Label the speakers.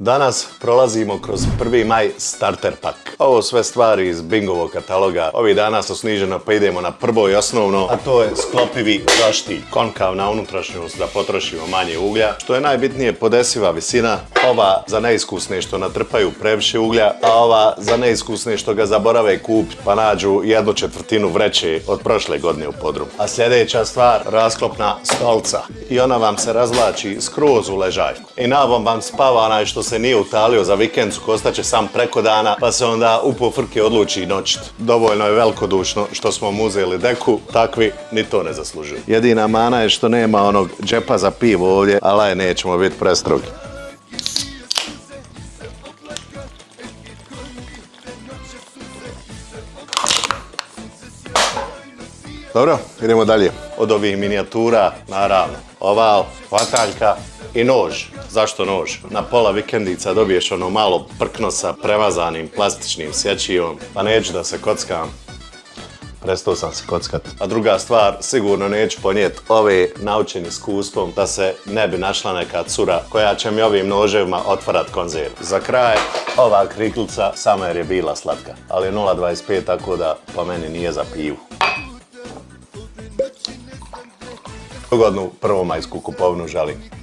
Speaker 1: Danas prolazimo kroz 1. maj starter pak. Ovo sve stvari iz Bingovog kataloga. Ovih dana su sniženo pa idemo na prvo i osnovno, a to je sklopivi roštilj. Konkav na unutrašnjost da potrošimo manje uglja. Što je najbitnije, podesiva visina. Ova za neiskusne što natrpaju previše uglja, a ova za neiskusne što ga zaborave kupiti pa nađu 1/4 vreće od prošle godine u podrumu. A sljedeća stvar, rasklopna stolca. I ona vam se razvlači skroz u ležaljku. I na ovom vam spava onaj što se nije utalio za vikendcu, ostaće sam preko dana, pa se onda upo frke odluči noćit. Dovoljno je velikodušno što smo mu uzeli deku, takvi ni to ne zaslužuju. Jedina mana je što nema onog džepa za pivo ovdje, ali nećemo biti prestrogi. Dobro, idemo dalje. Od ovih minijatura, naravno, oval, hvataljka i nož. Zašto nož? Na pola vikendica dobiješ ono malo prkno sa premazanim plastičnim sječivom, pa neću da se kockam. Prestao sam se kockat. A druga stvar, sigurno neću ponijeti ove naučeni iskustvom da se ne bi našla neka cura koja će mi ovim noževima otvarat konzervu. Za kraj, ova kriklica samo jer je bila slatka, ali je 0,25 tako da po meni nije za pivu. Ugodnu prvomajsku kupovinu želim.